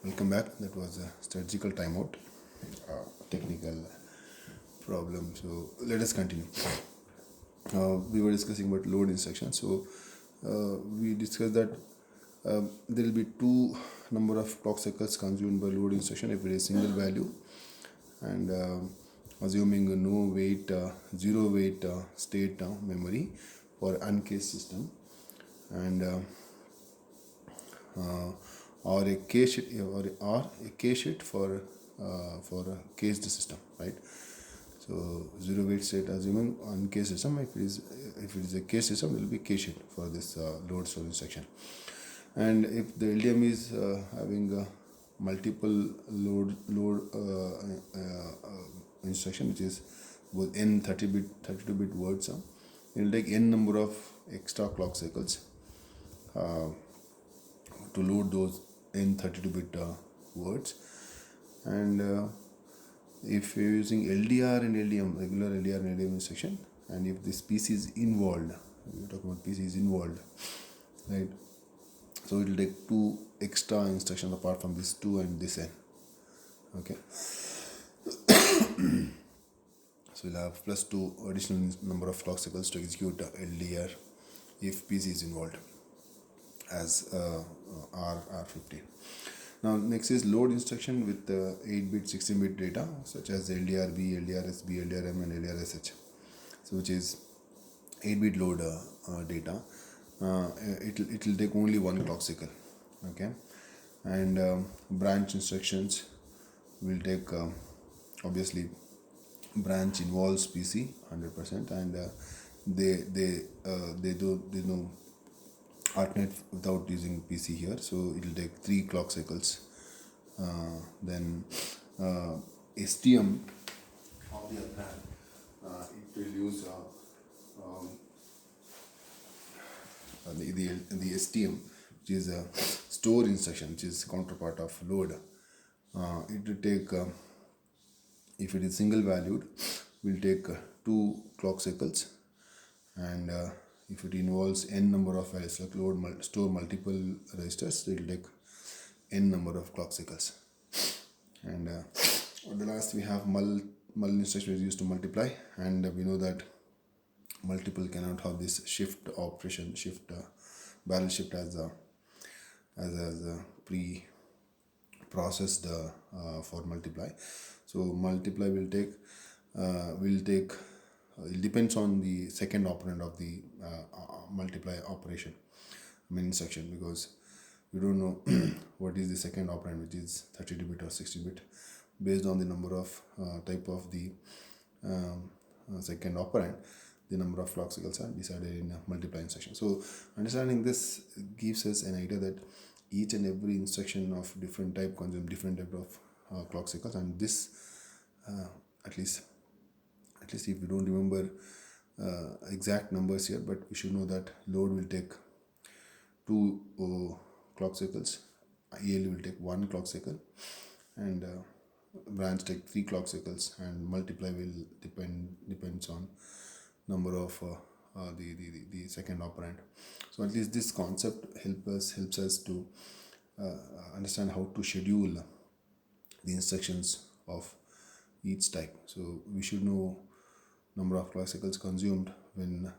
Welcome back. That was a surgical timeout, technical problem. So let us continue. We were discussing about load instruction. So we discussed that there will be two number of clock cycles consumed by load instruction if it is single value, and assuming no weight, zero weight state memory for uncased system, and or a cache sheet or a cache sheet for a caged system, right? So zero weight state assuming on case system. If it is a case system, it will be cache sheet for this load store instruction. And if the LDM is having multiple load instruction, which is with n 32-bit words, it will take n number of extra clock cycles to load those n 32-bit words. And if you're using LDR and LDM, regular LDR and LDM instruction, and if this PC is involved, we're talking about PC is involved, right? So it will take two extra instructions apart from this 2 and this n. Okay. So we'll have plus 2 additional number of clock cycles to execute LDR if PC is involved as R15. Now next is load instruction with 8-bit, 16-bit data such as LDRB, LDRSB, LDRM and LDRSH. So which is 8-bit load data. It will take only one clock cycle. Okay, and branch instructions will take obviously branch involves PC 100%, and they do alternate without using PC here, so it will take 3 clock cycles. Then STM of the other hand, it will use the STM, which is a store instruction, which is counterpart of load. It will take if it is single valued, will take 2 clock cycles, and if it involves n number of values like load store multiple registers, it will take n number of clock cycles. And at the last we have mul instruction is used to multiply, and we know that multiple cannot have this shift operation, barrel shift as a pre-processed for multiply. So multiply will take it depends on the second operand of the multiply operation, instruction, because we don't know what is the second operand, which is 32-bit or 60-bit. Based on the number of type of the second operand, the number of clock cycles are decided in a multiply instruction. So understanding this gives us an idea that each and every instruction of different type consume different type of clock cycles, and this at least if we don't remember exact numbers here, but we should know that load will take 2 clock cycles, EL will take 1 clock cycle, and branch take 3 clock cycles, and multiply will depends on number of the second operand. So at least this concept helps us to understand how to schedule the instructions of each type. So we should know number of clock cycles consumed when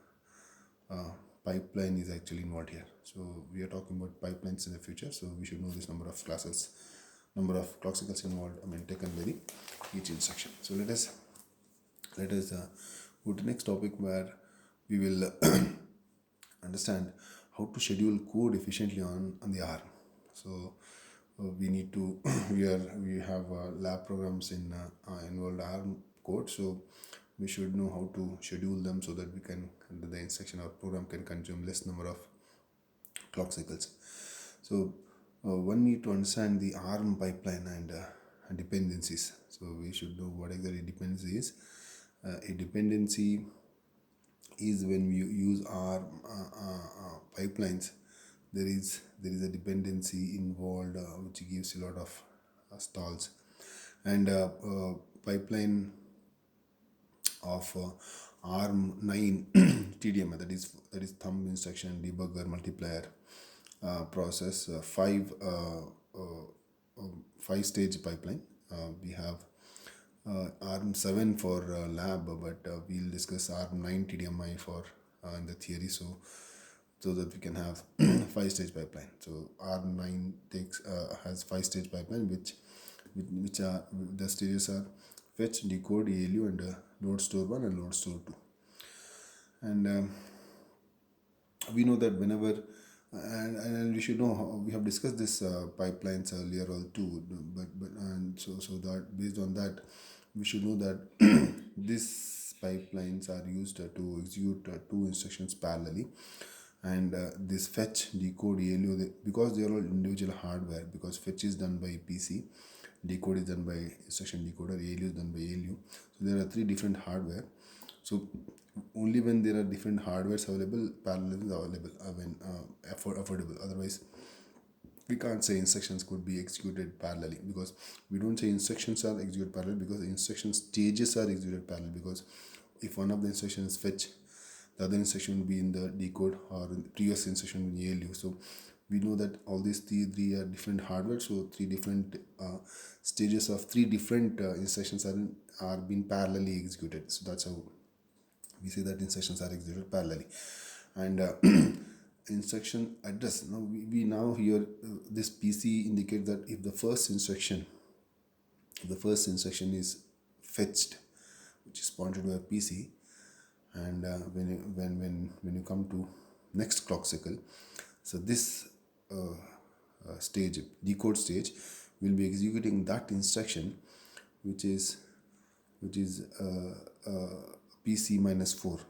pipeline is actually involved here. So we are talking about pipelines in the future, so we should know this number of clock cycles involved, taken by each instruction. So let us go to the next topic, where we will understand how to schedule code efficiently on the ARM. So we need to we have lab programs in involved ARM code, so we should know how to schedule them so that we can, the instruction or program can consume less number of clock cycles. So one need to understand the ARM pipeline and dependencies. So we should know what exactly dependency is. A dependency is when we use ARM pipelines, there is a dependency involved which gives a lot of stalls, and pipeline of ARM9 TDM, that is thumb instruction, debugger, multiplier process, 5 5-stage pipeline. We have ARM 7 for lab, but we'll discuss ARM 9 TDMI for in the theory. So that we can have 5-stage pipeline. So ARM 9 has 5-stage pipeline, which are the stages are fetch, decode, ALU, and load store 1 and load store 2. And we know that whenever and we should know how, we have discussed this pipelines earlier all too, but and so that based on that we should know that these pipelines are used to execute two instructions parallelly. And this fetch, decode, ALU, because they are all individual hardware, because fetch is done by PC, decode is done by instruction decoder, ALU is done by ALU. So there are three different hardware. So only when there are different hardwares available, parallel is available, affordable. Otherwise, we can't say instructions could be executed parallelly, because we don't say instructions are executed parallel, because the instruction stages are executed parallel. Because if one of the instructions fetch, the other instruction will be in the decode, or in the previous instruction in ALU. So we know that all these three are different hardware. So three different stages of three different instructions are being parallelly executed. So that's how we say that instructions are executed parallelly. And instruction address, now we now here this PC indicates that if the first instruction is fetched, which is pointed by PC, and when you come to next clock cycle, so this stage, decode stage, will be executing that instruction, which is PC-4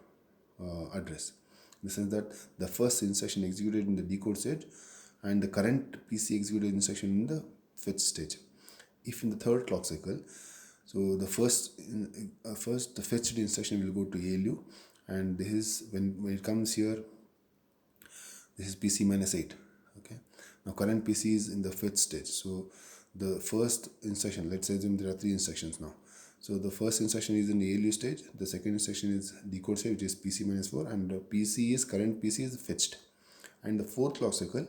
address, in the sense that the first instruction executed in the decode stage and the current PC executed instruction in the fetch stage. If in the third clock cycle, so the first the fetched instruction will go to ALU, and this is when it comes here, this is PC-8. Okay, now current PC is in the fetch stage. So the first instruction, let's assume there are three instructions now. So the first instruction is in the ALU stage, the second instruction is decode stage, which is PC-4, and current PC is fetched. And the fourth clock cycle,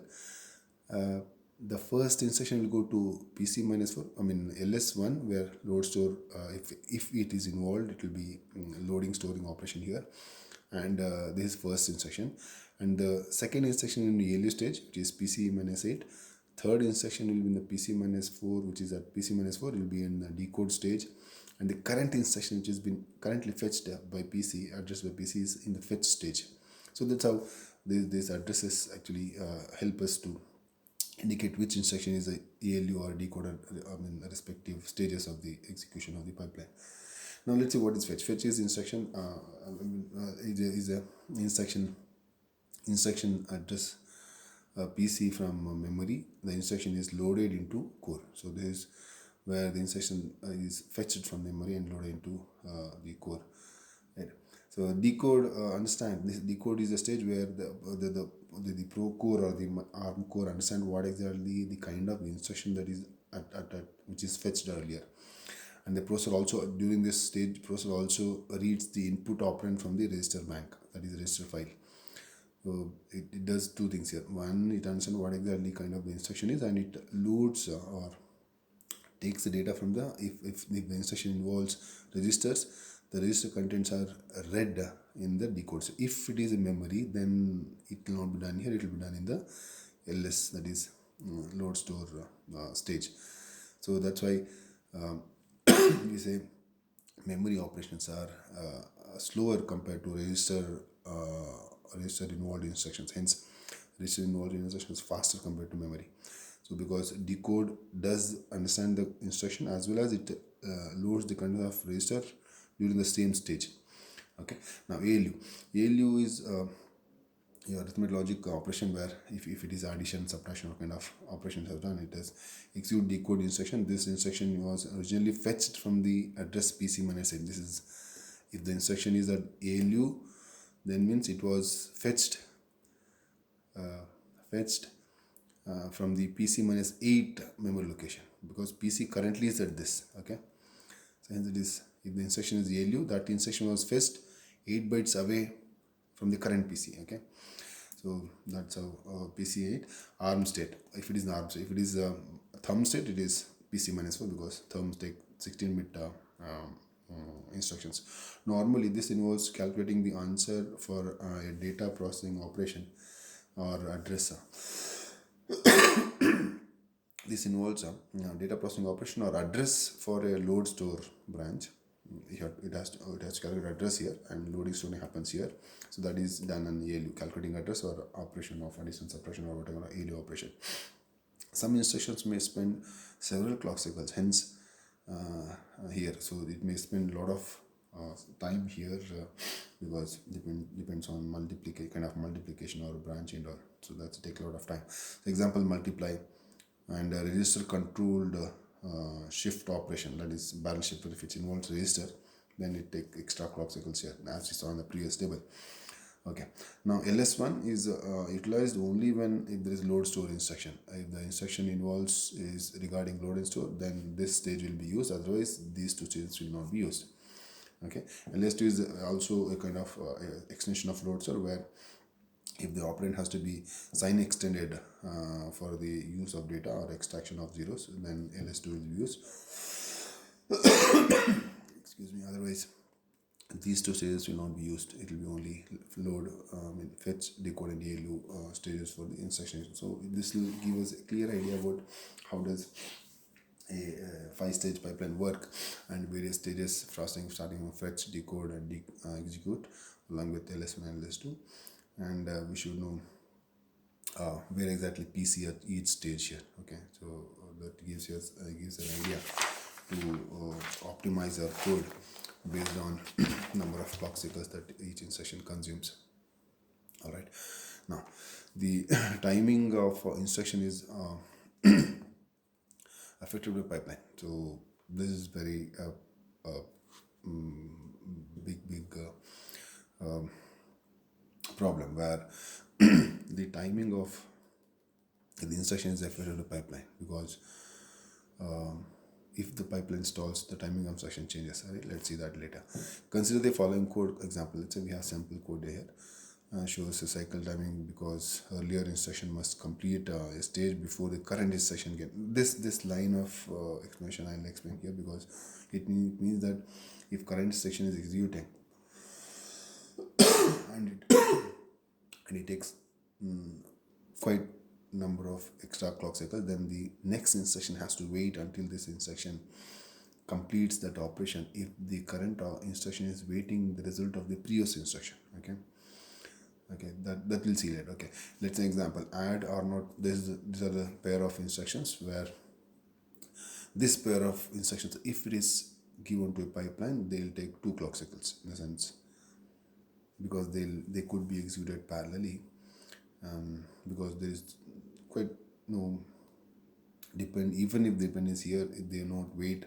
the first instruction will go to PC-4, LS1, where load store, if it is involved, it will be loading storing operation here. And this is first instruction. And the second instruction in the ALU stage, which is PC-8. Third instruction will be in the PC-4, which is at PC-4, will be in the decode stage. And the current instruction, which has been currently fetched by PC, addressed by PC, is in the fetch stage. So that's how these addresses actually help us to indicate which instruction is a ALU or decoder, respective stages of the execution of the pipeline. Now let's see what is fetch. Fetch is instruction is a instruction address PC from memory. The instruction is loaded into core. So this is where the instruction is fetched from memory and loaded into the core. Right. So decode, understand this decode is a stage where the pro core or the ARM core understand what exactly the kind of instruction that is at which is fetched earlier. And the processor also, during this stage, processor also reads the input operand from the register bank, that is register file. So it does two things here. One, it understands what exactly kind of the instruction is, and it loads or takes the data from the, if the instruction involves registers, the register contents are read in the decode. So if it is in memory, then it will not be done here, it will be done in the LS, that is load store stage. So that's why we say memory operations are slower compared to register involved instructions. Hence, register involved instructions faster compared to memory. So because decode does understand the instruction as well as it loads the content of register during the same stage. Okay. Now ALU is your arithmetic logic operation, where if it is addition, subtraction, or kind of operations have done, it has execute decode instruction. This instruction was originally fetched from the address PC-8. This is, if the instruction is at ALU, then means it was fetched from the PC-8 memory location, because PC currently is at this. Okay, so hence it is, if the instruction is ALU, that instruction was fetched 8 bytes away from the current PC. Okay, so that's how PC-8 ARM state. If it is an ARM state, if it is thumb state, it is PC minus 4 because thumbs take 16-bit instructions. Normally, this involves calculating the answer for a data processing operation or address. This involves a data processing operation or address for a load store branch. It has to calculate address here, and loading storing happens here. So that is done on ALU, calculating address or operation of addition, subtraction, or whatever ALU operation. Some instructions may spend several clock cycles, hence here. So it may spend a lot of time here because depends on multiplication or branching, or so that's take a lot of time. For example, multiply and register controlled shift operation, that is barrel shifter. If it involves register, then it take extra clock cycles here, as we saw in the previous table. Okay, now LS1 is utilized only when if there is load store instruction. If the instruction involves is regarding load and store, then this stage will be used. Otherwise, these two stages will not be used. Okay, LS2 is also a kind of extension of load store, where if the operand has to be sign extended for the use of data or extraction of zeros, then LS2 will be used. Excuse me. Otherwise, these two stages will not be used. It will be only load, fetch, decode, and ALU stages for the instruction. So this will give us a clear idea about how does a 5-stage pipeline work, and various stages starting from fetch, decode, and execute, along with LS1 and LS2. And we should know where exactly PC at each stage here. Okay, so that gives us gives an idea to optimize our code based on number of clock cycles that each instruction consumes. All right, now the timing of instruction is affected by pipeline. So this is very big problem, where the timing of the instruction is affected by pipeline, because if the pipeline stalls, the timing of instruction changes. All right, let's see that later. Consider the following code example. Let's say we have sample code here. Shows a cycle timing because earlier instruction must complete a stage before the current instruction get. This line of explanation I'll explain here, because it means that if current instruction is executing and it takes quite number of extra clock cycles, then the next instruction has to wait until this instruction completes that operation if the current instruction is waiting the result of the previous instruction. Okay, that we'll see later. Okay, let's say example, add or not. These are the pair of instructions, where this pair of instructions, if it is given to a pipeline, they'll take 2 clock cycles, in a sense, because they could be executed parallelly, because there is quite no even if the dependence here, they not wait,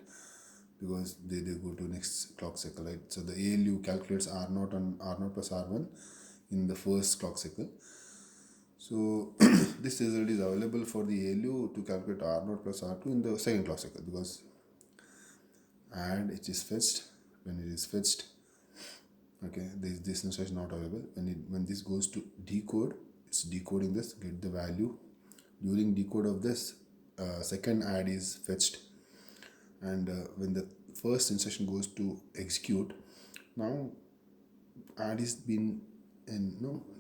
because they go to next clock cycle, right? So the ALU calculates R0 and R0 plus R1 in the first clock cycle. So this result is available for the ALU to calculate R0 plus R2 in the second clock cycle, because add it is fetched. When it is fetched, okay, this instruction is not available. When this goes to decode, it's decoding this, get the value. During decode of this, second add is fetched, and when the first instruction goes to execute, now add is been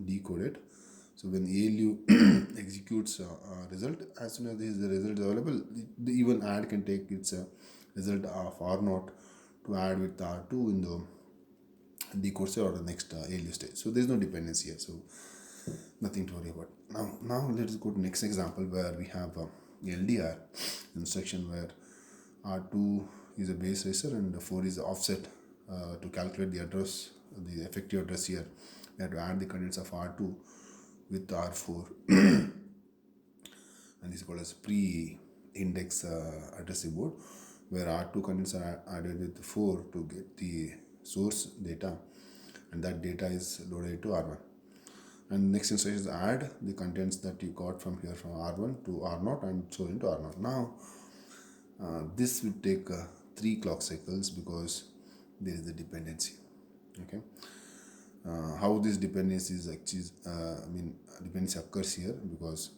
decoded. So when ALU executes a result, as soon as the result is available, even add can take its result of R0 to add with R2 in the decode state or the next ALU stage. So there is no dependency here, so nothing to worry about. Now let's go to next example, where we have LDR instruction, where R2 is a base racer and 4 is the offset. To calculate the address, the effective address here, we have to add the contents of R2 with R4 and this is called as pre-index addressing board, where R2 contents are added with 4 to get the source data, and that data is loaded to R1. And next instruction is add the contents that you got from here from R1 to R0 and so into R0. Now this will take 3 clock cycles, because there is a dependency. Okay, how this dependency is actually dependency occurs here, because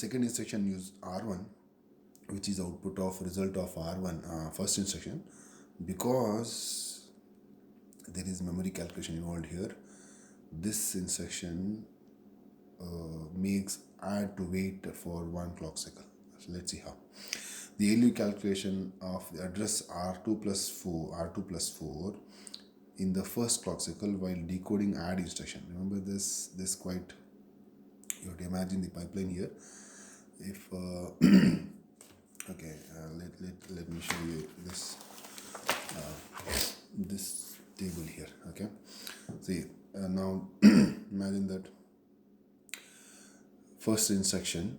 second instruction use R1, which is output of result of R1 first instruction. Because there is memory calculation involved here, this instruction makes add to wait for one clock cycle. So let's see how. The ALU calculation of the address R2 plus 4 in the first clock cycle while decoding add instruction. Remember this quite, you have to imagine the pipeline here. If okay, let me show you this table here. Okay, see, now imagine that first instruction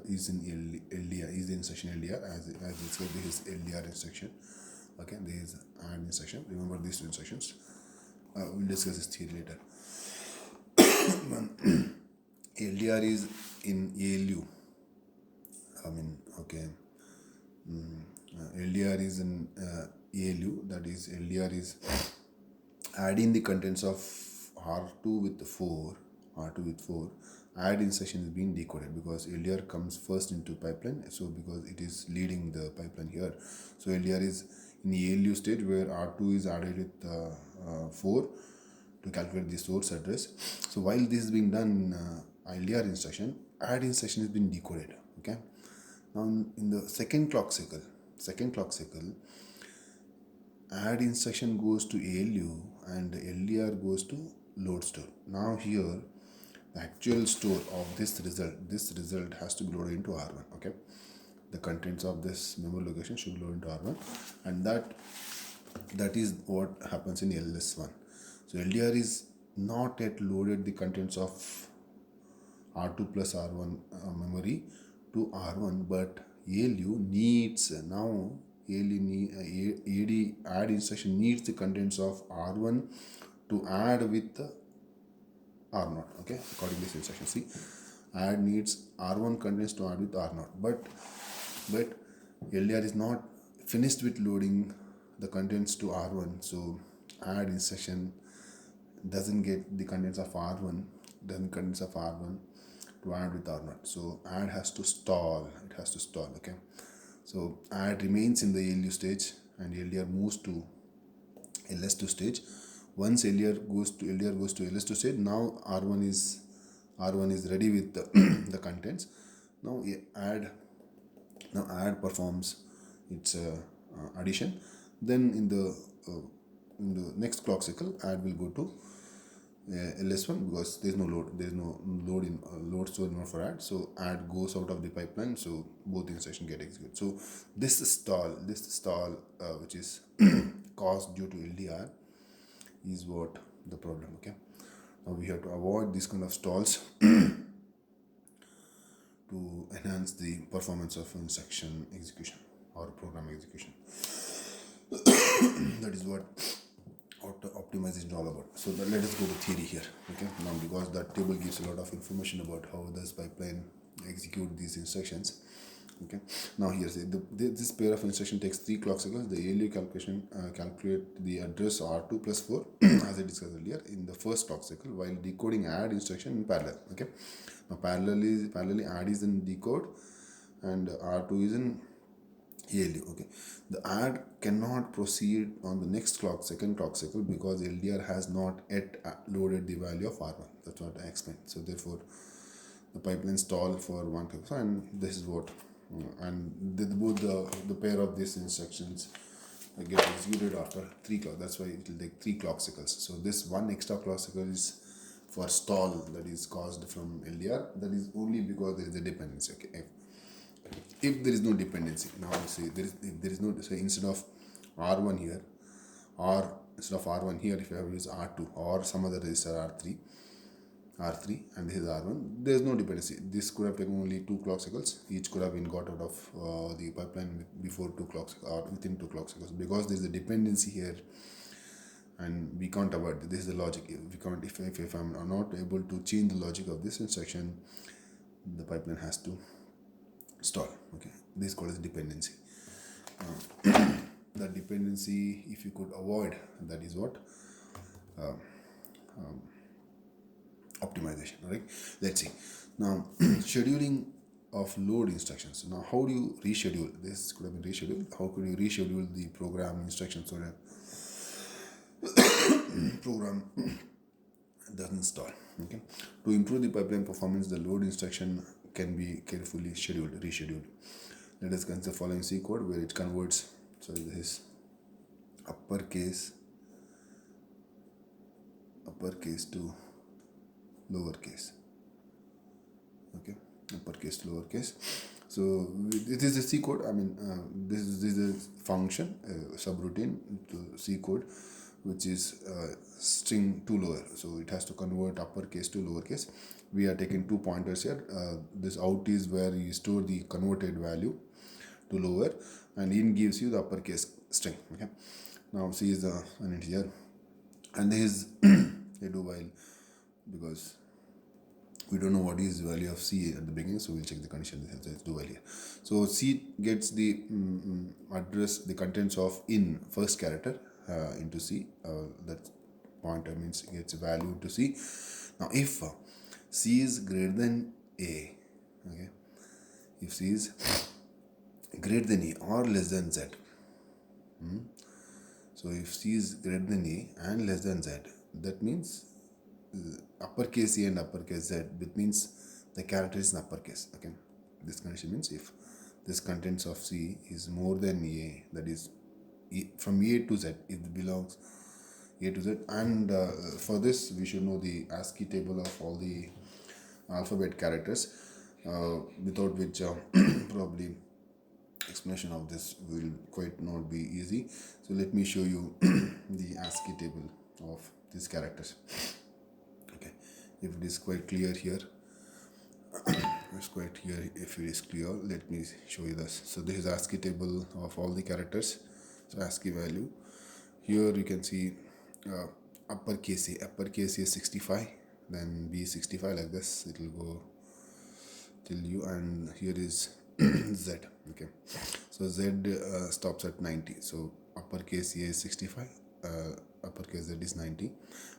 is in LDR, is the instruction LDR, as it said, this is LDR instruction. Okay, there is add instruction. Remember these two instructions. We'll discuss this theory later. LDR is in ALU. LDR is in ALU. That is, LDR is adding the contents of R2 with 4. Add instruction is being decoded because LDR comes first into pipeline. So because it is leading the pipeline here, so LDR is in the ALU stage where R2 is added with 4 to calculate the source address. So while this is being done in LDR instruction, add instruction is being decoded. Okay. Now in the second clock cycle, add instruction goes to ALU and LDR goes to load store. Now here, the actual store of this result has to be loaded into R1. Okay, the contents of this memory location should be loaded into R1, and that is what happens in LS1. So LDR is not yet loaded the contents of R2 plus R1 memory to R1, but ALU needs now add instruction needs the contents of R1 to add with R0. Okay, according to this instruction, see, add needs R1 contents to add with R0, but LDR is not finished with loading the contents to R1, so add instruction doesn't get the contents of R1 to add with R0. So add has to stall. It has to stall. Okay, so add remains in the ALU stage and LDR moves to LS2 stage. Once LDR goes to LS2 stage, now R1 is ready with the contents. Now add performs its addition. Then in the next clock cycle, add will go to LS1 because there is no load store node for add. So add goes out of the pipeline. So both instructions get executed. So this stall which is caused due to LDR is what the problem. Okay, now we have to avoid these kind of stalls to enhance the performance of instruction execution or program execution. That is what optimization is all about. So let us go to theory here. Okay, now because that table gives a lot of information about how this pipeline execute these instructions. Okay, now here this pair of instruction takes 3 clock cycles. The ALU calculation calculate the address R2 plus 4 as I discussed earlier in the first clock cycle while decoding add instruction in parallel. Okay, now parallelly add is in decode and R2 is in ALU. Okay, the add cannot proceed on the next second clock cycle because LDR has not yet loaded the value of R1. That's what I explained. So therefore the pipeline stall for one clock, and this is what and both the pair of these instructions get executed after 3 clock. That's why it will take 3 clock cycles. So this one extra clock cycle is for stall that is caused from LDR. That is only because there is a dependency. Okay, if there is no dependency, now say if there is no, say instead of R1 here, or instead of R1 here, if you have used R2 or some other register R3 and this is R1, there is no dependency. This could have taken only 2 clock cycles. Each could have been got out of the pipeline before 2 clock cycles or within 2 clock cycles. Because there is a dependency here and we can't avoid it. This is the logic. We can't, if I'm not able to change the logic of this instruction, the pipeline has to stall. Okay, this is called as dependency. That dependency, if you could avoid, that is what optimization. Right, let's see now. Scheduling of load instructions. Now, how do you reschedule? This could have been rescheduled. How could you reschedule the program instructions so that program doesn't stall? Okay, to improve the pipeline performance, the load instruction can be carefully rescheduled. Let us consider following C code where it converts. So this is uppercase to lowercase. Okay, uppercase to lowercase. So it is a C code. I mean, this is a function, subroutine to C code, which is string to lower. So it has to convert uppercase to lowercase. We are taking 2 pointers here. This out is where you store the converted value to lower, and in gives you the uppercase string. Okay, now C is an integer, and there is a do while, because we don't know what is the value of C at the beginning, so we'll check the condition. Let's do while here. So C gets the address, the contents of in first character into C. That pointer means it gets a value into C. Now, if C is greater than A, okay, if C is greater than A or less than Z, so if C is greater than A and less than Z, that means uppercase A and uppercase Z, that means the character is in uppercase. Okay, this condition means if this contents of C is more than A, that is from A to Z, it belongs A to Z. And for this we should know the ASCII table of all the alphabet characters, without which probably explanation of this will quite not be easy. So let me show you the ASCII table of these characters. Okay, if it is quite clear here, it's quite clear. If it is clear, let me show you this. So this is ASCII table of all the characters. So ASCII value here you can see uppercase A is 65, then B is 65, like this it will go till U, and here is Z. Okay, so Z stops at 90. So uppercase A is 65, uppercase Z is 90,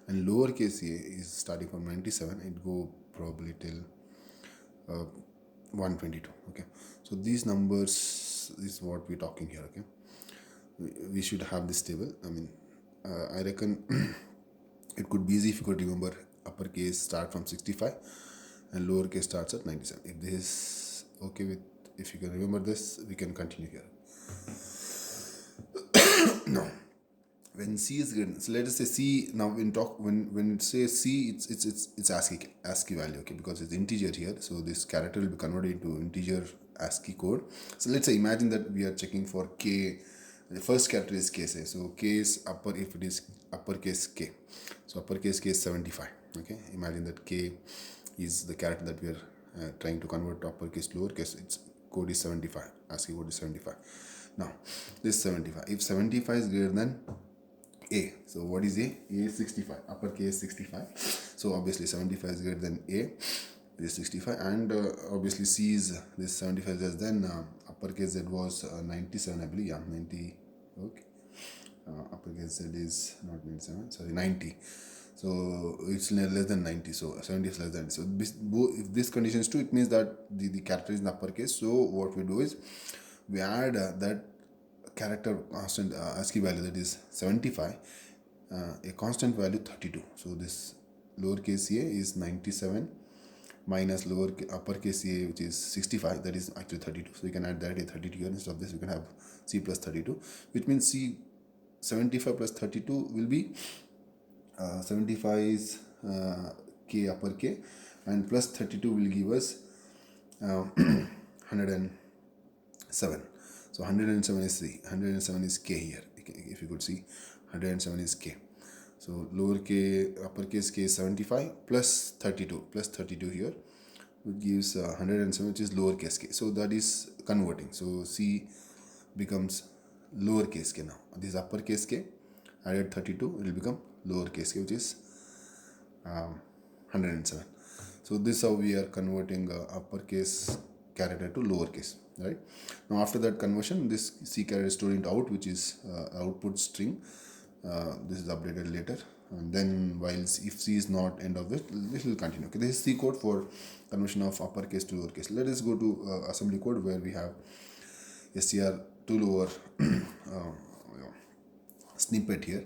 and lowercase a is starting from 97. It go probably till 122. Okay, so these numbers is what we're talking here. Okay, we should have this table. I mean, I reckon it could be easy if you could remember uppercase start from 65 and lowercase starts at 97. If this is okay with, if you can remember this, we can continue here. Now, when C is greater, so let us say C. Now, when it says C, it's ASCII value. Okay, because it's integer here, so this character will be converted into integer ASCII code. So let's say imagine that we are checking for K. The first character is K, say. So K is upper if it is uppercase K. So uppercase K is 75. Okay, imagine that K is the character that we are trying to convert to uppercase to lowercase. Its code is 75. ASCII code is 75. Now, this 75. If 75 is greater than A, so what is A? A is 65. Uppercase 65. So obviously 75 is greater than A. This is 65, and obviously C is this 75 less than uppercase Z was 97, I believe. Yeah, 90. Okay. Uppercase Z is not 97. Sorry, 90. So it's less than 90. So 70 is less than. So if this condition is true, it means that the character is in uppercase. So what we do is we add that character constant ASCII value, that is 75, a constant value 32. So this lowercase a is 97 minus uppercase a, which is 65, that is actually 32. So you can add that a 32 here. Instead of this, you can have C plus 32, which means C 75 plus 32 will be 75 is K upper K, and plus 32 will give us 107. So 107 is C. 107 is K here. If you could see, 107 is K. So lower K, uppercase K is 75 plus 32. Plus 32 here, which gives 107, which is lowercase K. So that is converting. So C becomes lowercase K now. This is uppercase K. Added 32, it will become lowercase K, which is 107. So this is how we are converting uppercase character to lowercase. Right now, after that conversion, this C character is stored into out, which is output string. This is updated later. and then while if C is not end of it, it will continue. Okay, this is C code for conversion of uppercase to lowercase. Let us go to assembly code where we have str to lower snippet here.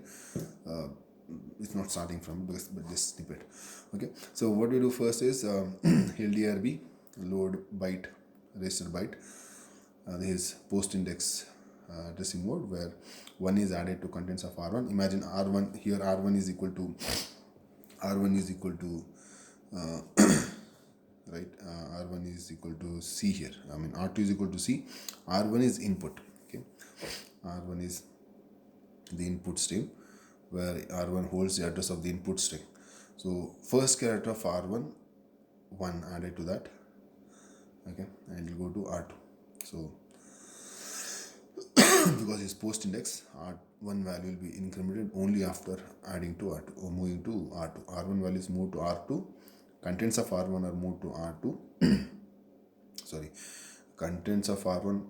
It's not starting from this, but this snippet. Okay, so what we do first is ldrb load byte register byte. This is post index addressing mode where 1 is added to contents of r1. Imagine r1 here, r1 is equal to uh, right, r1 is equal to c here. I mean r2 is equal to c. R1 is input. Okay, r1 is the input string where r1 holds the address of the input string. So first character of r1, 1 added to that. Okay, and it will go to r2. So because it's post index, r1 value will be incremented only after adding to r2 or moving to r2. R1 value is moved to r2. Contents of r1 are moved to r2. Sorry, contents of r1,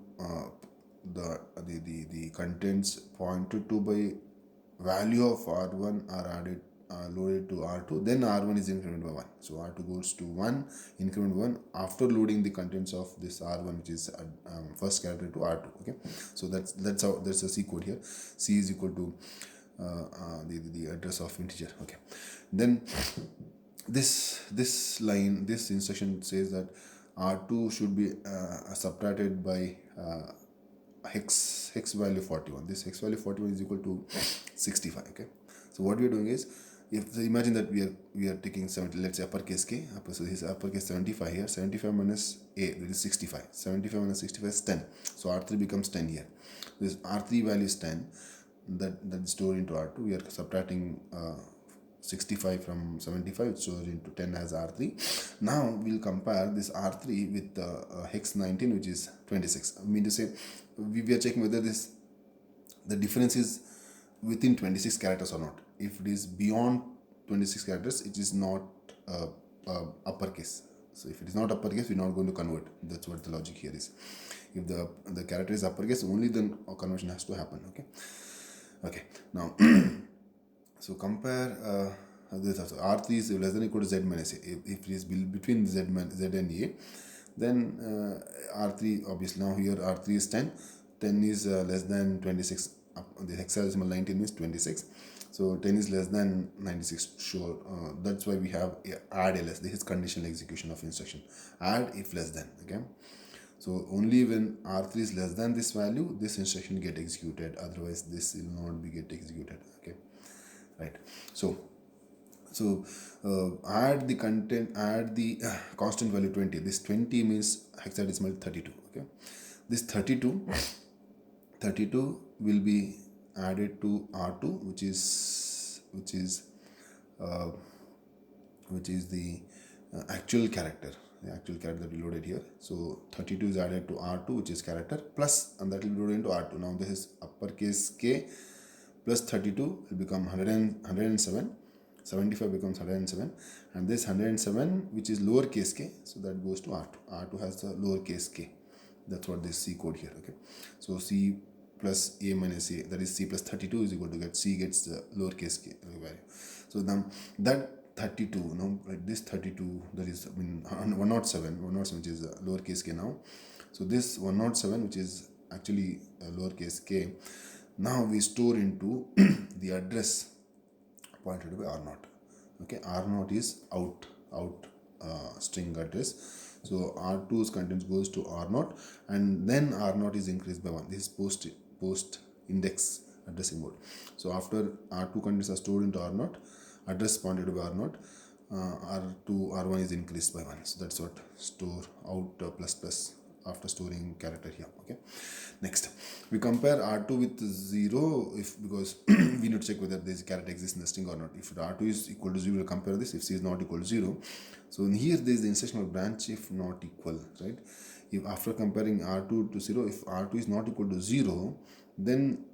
the contents pointed to by value of r1 are added, loaded to r2. Then r1 is incremented by 1. So r2 goes to 1, increment 1 after loading the contents of this r1, which is first character, to r2. Okay, so that's how, that's the C code here. C is equal to the address of integer. Okay, then this line, this instruction says that r2 should be subtracted by hex value 41. This hex value 41 is equal to 65. Okay, so what we are doing is, if so imagine that we are taking 70, let's say uppercase k, so this is uppercase 75 here. 75 minus a, that is 65. 75 minus 65 is 10. So r3 becomes 10 here. This r3 value is 10, that is stored into r2. We are subtracting 65 from 75, it's stored into 10 as r3. Now we'll compare this r3 with hex 19, which is 26. I mean to say, we are checking whether the difference is within 26 characters or not. If it is beyond 26 characters, it is not uppercase. So if it is not uppercase, we're not going to convert. That's what the logic here is. If the character is uppercase, only then a conversion has to happen. Okay, now so compare this also. R3 is less than or equal to Z minus A. If it is between Z and A, then R3, obviously now here R3 is 10. 10 is less than 26. The hexadecimal 19 means 26. So 10 is less than 96. Sure. That's why we have add ls. This is conditional execution of instruction. Add if less than. Okay. So only when R3 is less than this value, this instruction get executed. Otherwise, this will not be get executed. Okay. Right. So add the content, add the constant value 20. This 20 means hexadecimal 32. Okay, this 32 will be added to r2, which is the actual character, that we loaded here. So 32 is added to r2, which is character, plus, and that will be loaded into r2. Now this is uppercase k plus 32 will become 107. 75 becomes 107, and this 107, which is lowercase k, so that goes to r2. R2 has the lowercase k. That's what this C code here. Okay, so C plus a minus a, that is C plus 32 is equal to get C gets the lowercase k value. So now that 32, now like this 32, that is 107, which is lowercase k now. So this 107, which is actually lowercase k, now we store into the address pointed by r0. Okay, r0 is out string address. So r2's contents goes to r0, and then r0 is increased by 1. This is post index addressing mode. So after r2 contents are stored into r0, address pointed by r0, r2 r1 is increased by 1. So that's what store out plus after storing character here. Okay, next we compare r2 with 0, because we need to check whether this character exists in the string or not. If r2 is equal to 0, we'll compare this. If c is not equal to 0, so here there is the instructional branch if not equal, right? If after comparing r2 to 0, if r2 is not equal to 0, then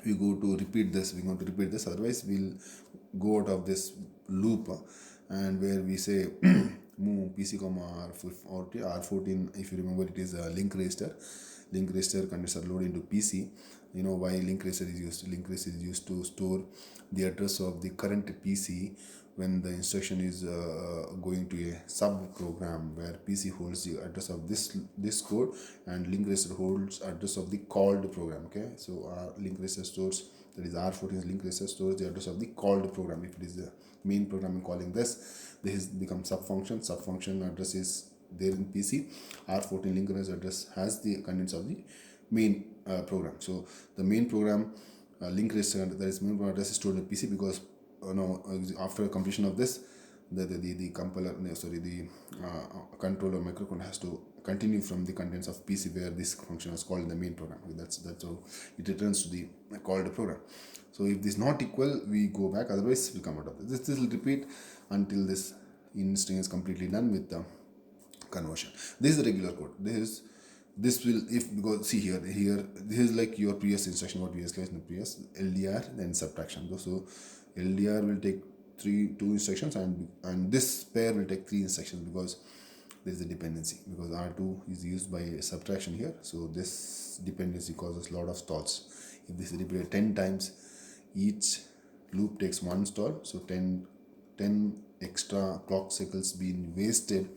we go to repeat this. We're going to repeat this, otherwise we'll go out of this loop, and where we say move pc comma r14. If you remember, it is a link register. Link register contents are loaded into pc, You know why link racer is used? Link racer is used to store the address of the current PC when the instruction is going to a sub program where PC holds the address of this code, and link racer holds address of the called program. Okay, so our link racer stores, that is R14's link racer stores the address of the called program. If it is the main program calling this becomes sub function. Sub function address is there in PC. R14 link racer address has the contents of the main program. So the main program link register, that is main program address, is stored in PC, because after completion of this, the compiler, no, sorry, the controller microcontroller has to continue from the contents of PC where this function is called in the main program. That's how it returns to the called program. So if this is not equal, we go back, otherwise we come out of this. This will repeat until this string is completely done with the conversion. This is the regular code. This will, if, because see here this is like your previous instruction, what we discussed in the previous LDR, then subtraction. So LDR will take two instructions, and this pair will take 3 instructions, because there is a dependency, because R2 is used by subtraction here. So this dependency causes a lot of stalls. If this is repeated 10 times, each loop takes 1 stall, so 10 extra clock cycles being wasted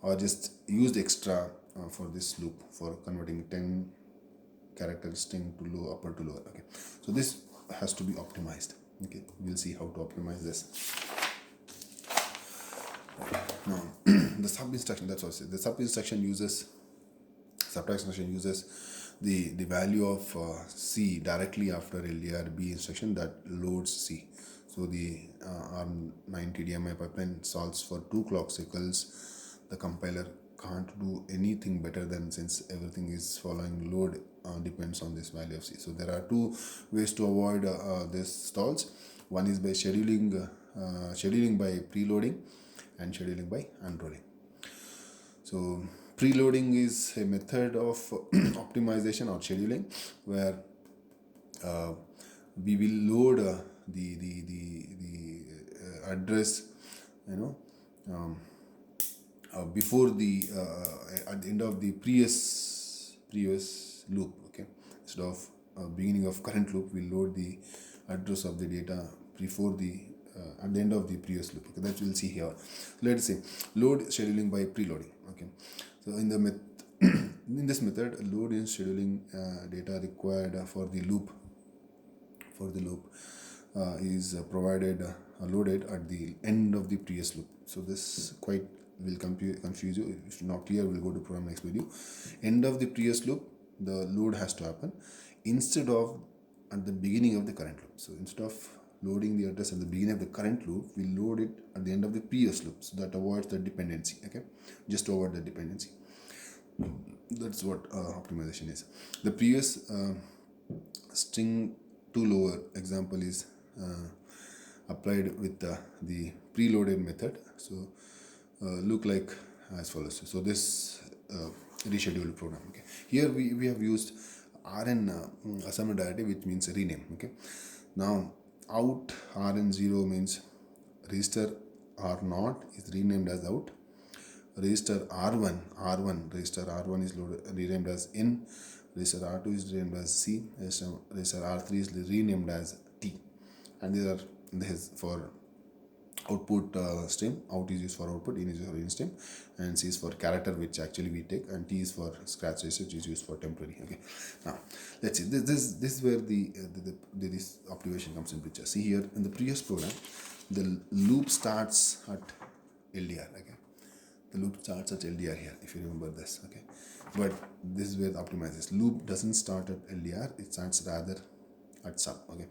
or just used extra for this loop, for converting 10 character string to low, upper to lower. Okay, so this has to be optimized. Okay, we'll see how to optimize this. Now the sub instruction, that's what I said. The sub instruction uses, subtraction instruction uses the value of C directly after LDR B instruction that loads C. So the R90 DMI pipeline solves for 2 clock cycles. The compiler can't do anything better than, since everything is following load depends on this value of C. So there are 2 ways to avoid this stalls. One is by scheduling by preloading, and scheduling by unrolling. So preloading is a method of optimization or scheduling where we will load the address, before the at the end of the previous loop. Okay, instead of beginning of current loop, we load the address of the data before the at the end of the previous loop. Okay, that we'll see here. Let's say load scheduling by preloading. Okay, so in the in this method, load is scheduling data required for the loop is provided loaded at the end of the previous loop. So this quite will confuse you. If not clear, we'll go to program next video. End of the previous loop, the load has to happen instead of at the beginning of the current loop. So instead of loading the address at the beginning of the current loop, we load it at the end of the previous loop. So that avoids the dependency. Okay, just to avoid the dependency. That's what optimization is. The previous string to lower example is applied with the preloaded method. So look like as follows. So this rescheduled program. Okay, here we have used rn assignment directive, which means rename. Okay, now out rn0 means register r0 is renamed as out. Register r1 register r1 is renamed as in. Register r2 is renamed as c. Register r3 is renamed as t. And these are this for output stream. Out is used for output, in is used for in stream, and c is for character, which actually we take, and t is for scratch register, which is used for temporary. Okay, now let's see. This is where this optimization comes in picture. See here in the previous program, the loop starts at LDR. Okay, the loop starts at LDR here, if you remember this. Okay, but this is where the optimizes. Loop doesn't start at LDR; it starts rather at sub. Okay,